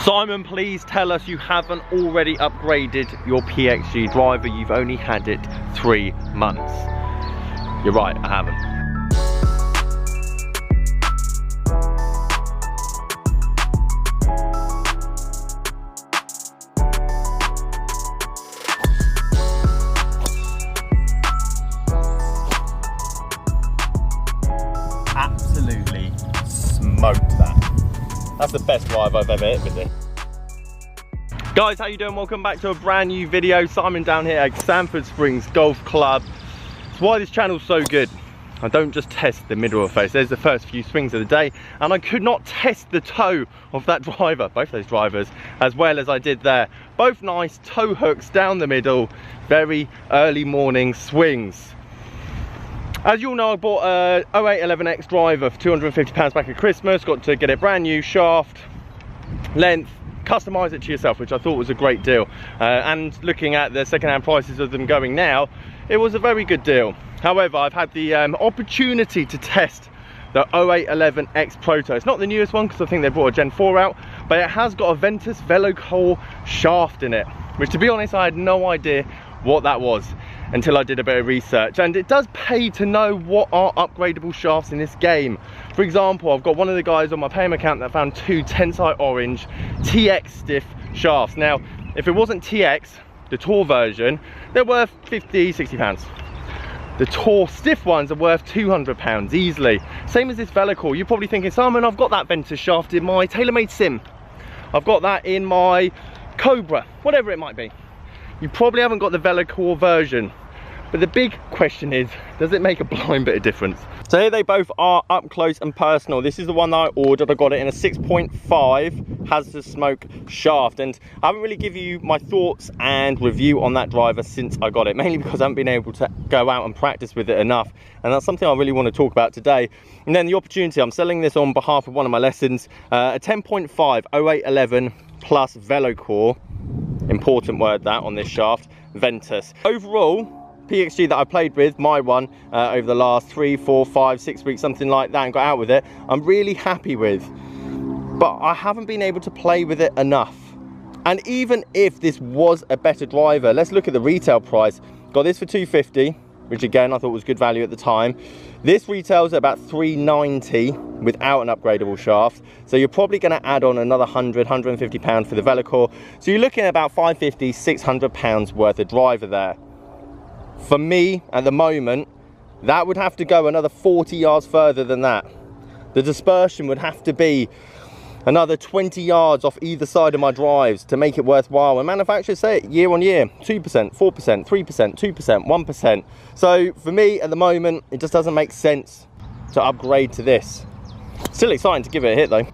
Simon, please tell us you haven't already upgraded your PXG driver. You've only had it 3 months. You're right, I haven't. Absolutely smoked that. That's the best drive I've ever hit with it. Guys, how you doing? Welcome back to a brand new video. Simon down here at Sandford Springs Golf Club. It's why this channel's so good. I don't just test the middle of the face. There's the first few swings of the day, and I could not test the toe of that driver, both those drivers, as well as I did there. Both nice toe hooks down the middle, very early morning swings. As you all know, I bought a 0811X driver for £250 back at Christmas. Got to get it brand new, shaft, length, customise it to yourself, which I thought was a great deal. And looking at the second-hand prices of them going now, it was a very good deal. However, I've had the opportunity to test the 0811X Proto. It's not the newest one because I think they brought a Gen 4 out, but it has got a Ventus Velocore shaft in it, which, to be honest, I had no idea what that was until I did a bit of research. And it does pay to know what are upgradable shafts in this game. For example, I've got one of the guys on my Payium account that found 2 Tensite Orange TX stiff shafts. Now, if it wasn't TX, the Tour version, they're worth 50, 60 pounds. The Tour stiff ones are worth 200 pounds easily. Same as this Velocore. You're probably thinking, Simon, I've got that Ventus shaft in my TaylorMade Sim. I've got that in my Cobra, whatever it might be. You probably haven't got the Velocore version. But the big question is, does it make a blind bit of difference? So here they both are up close and personal. This is the one that I ordered. I got it in a 6.5 hazardous smoke shaft, and I haven't really given you my thoughts and review on that driver since I got it, mainly because I haven't been able to go out and practice with it enough, and that's something I really want to talk about today. And then the opportunity, I'm selling this on behalf of one of my lessons, a 10.5 0811 plus Velocore, important word that on this shaft, Ventus. Overall, PXG that I played with, my one, over the last 3, 4, 5, 6 weeks, something like that, and got out with it, I'm really happy with. But I haven't been able to play with it enough. And even if this was a better driver, let's look at the retail price. Got this for £250, which again, I thought was good value at the time. This retails at about £390 without an upgradable shaft. So you're probably gonna add on another £100, £150 for the Velocore. So you're looking at about £550, £600 worth of driver there. For me, at the moment, that would have to go another 40 yards further than that. The dispersion would have to be another 20 yards off either side of my drives to make it worthwhile. And manufacturers say it year on year, 2%, 4%, 3%, 2%, 1%. So for me, at the moment, it just doesn't make sense to upgrade to this. Still exciting to give it a hit though.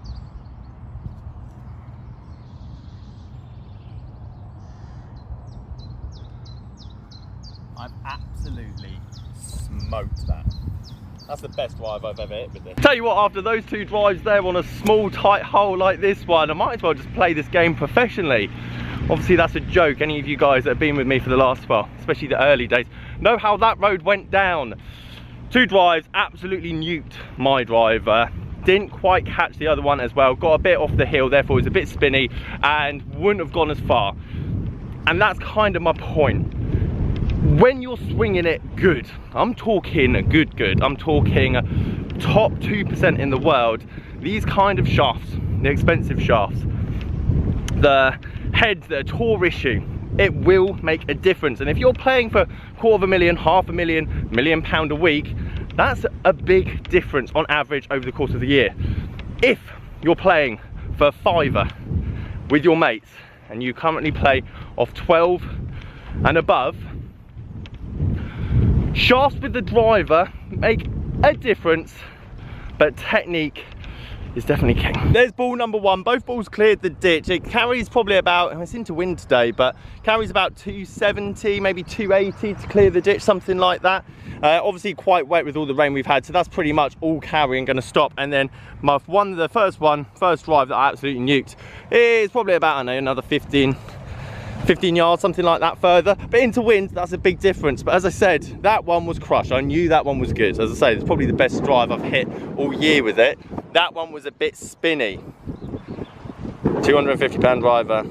I've absolutely smoked that. That's the best drive I've ever hit with this. Tell you what, after those 2 drives there on a small tight hole like this one, I might as well just play this game professionally. Obviously that's a joke. Any of you guys that have been with me for the last, well, especially the early days, know how that road went down. 2 drives, absolutely nuked my driver. Didn't quite catch the other one as well. Got a bit off the hill, therefore it was a bit spinny and wouldn't have gone as far. And that's kind of my point. When you're swinging it good, I'm talking good, I'm talking top 2% in the world, these kind of shafts, the expensive shafts, the heads that are Tour issue, it will make a difference. And if you're playing for £250,000, £500,000, £1 million a week, that's a big difference on average over the course of the year. If you're playing for £5 with your mates and you currently play off 12 and above, shafts with the driver make a difference, but technique is definitely king. There's ball number 1. Both balls cleared the ditch. It carries probably about, it's into wind today, but carries about 270, maybe 280 to clear the ditch, something like that. Obviously quite wet with all the rain we've had, so that's pretty much all carrying, going to stop. And then my first drive that I absolutely nuked is probably about, I don't know, another 15 yards, something like that further, but into wind, that's a big difference. But as I said, that one was crushed. I knew that one was good. As I say, it's probably the best drive I've hit all year with it. That one was a bit spinny. £250 driver,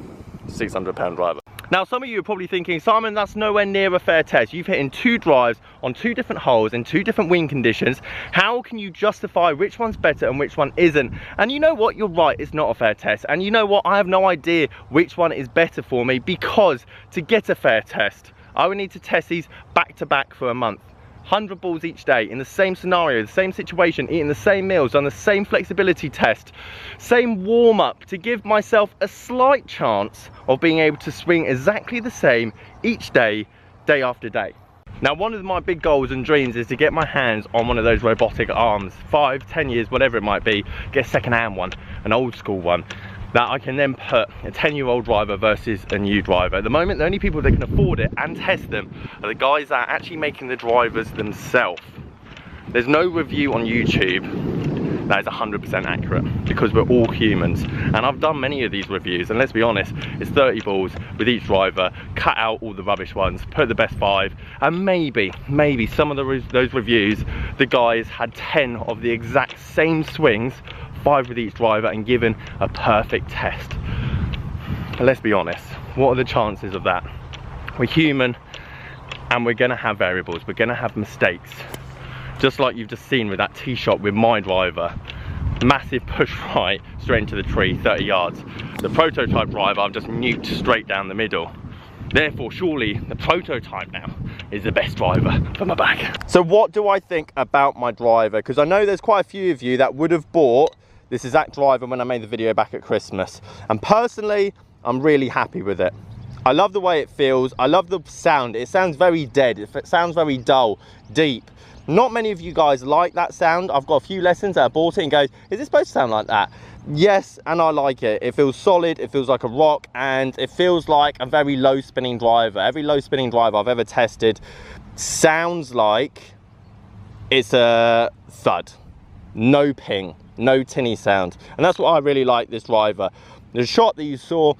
£600 driver. Now some of you are probably thinking, Simon, that's nowhere near a fair test. You've hit in 2 drives on 2 different holes in 2 different wind conditions. How can you justify which one's better and which one isn't? And you know what, you're right, it's not a fair test. And you know what, I have no idea which one is better for me, because to get a fair test, I would need to test these back to back for a month. 100 balls each day in the same scenario, the same situation, eating the same meals, on the same flexibility test, same warm up, to give myself a slight chance of being able to swing exactly the same each day, day after day. Now one of my big goals and dreams is to get my hands on one of those robotic arms, 5, 10 years, whatever it might be, get a second-hand one, an old school one, that I can then put a 10-year-old driver versus a new driver. At the moment, the only people that can afford it and test them are the guys that are actually making the drivers themselves. There's no review on YouTube that is 100% accurate, because we're all humans. And I've done many of these reviews, and let's be honest, it's 30 balls with each driver, cut out all the rubbish ones, put the best 5, and maybe some of those reviews, the guys had 10 of the exact same swings, 5 with each driver, and given a perfect test. But let's be honest, what are the chances of that? We're human, and we're gonna have variables, we're gonna have mistakes. Just like you've just seen with that tee shot with my driver. Massive push right, straight into the tree, 30 yards. The prototype driver, I've just nuked straight down the middle. Therefore, surely the prototype now is the best driver for my bag. So what do I think about my driver? Because I know there's quite a few of you that would have bought this exact driver when I made the video back at Christmas. And personally, I'm really happy with it. I love the way it feels. I love the sound. It sounds very dead. It sounds very dull, deep. Not many of you guys like that sound. I've got a few lessons that I bought it and goes, is it supposed to sound like that? Yes, and I like it. It feels solid, it feels like a rock, and it feels like a very low spinning driver. Every low spinning driver I've ever tested sounds like it's a thud. No ping, no tinny sound. And that's what I really like this driver. The shot that you saw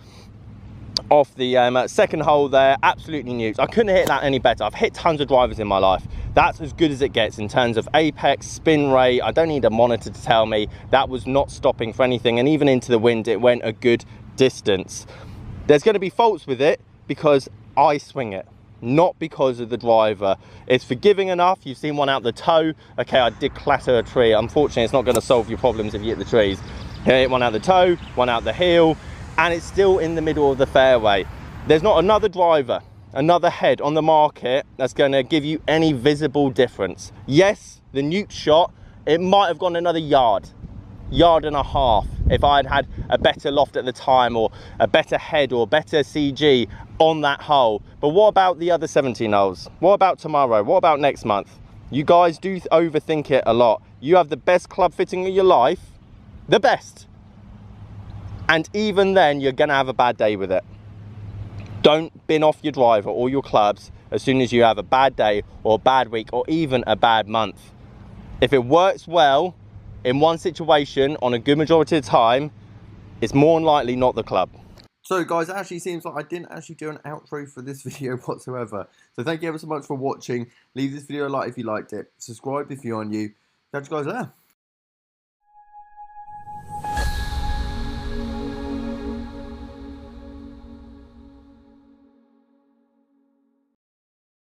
off the second hole there, absolutely nuked. I couldn't hit that any better. I've hit tons of drivers in my life. That's as good as it gets in terms of apex, spin rate. I don't need a monitor to tell me. That was not stopping for anything, and even into the wind, it went a good distance. There's going to be faults with it because I swing it, not because of the driver. It's forgiving enough. You've seen one out the toe. Okay, I did clatter a tree. Unfortunately, it's not going to solve your problems if you hit the trees. Hit one out the toe, one out the heel, and it's still in the middle of the fairway. There's not another driver, another head on the market that's going to give you any visible difference. Yes, the nuke shot, it might have gone another yard and a half if I had had a better loft at the time, or a better head or better CG on that hole. But what about the other 17 holes? What about tomorrow? What about next month? You guys do overthink it a lot. You have the best club fitting of your life, the best, and even then you're gonna have a bad day with it. Don't bin off your driver or your clubs as soon as you have a bad day or a bad week or even a bad month. If it works well in one situation on a good majority of the time, it's more than likely not the club. So guys, it actually seems like I didn't actually do an outro for this video whatsoever. So thank you ever so much for watching. Leave this video a like if you liked it. Subscribe if you're new. Catch you guys there.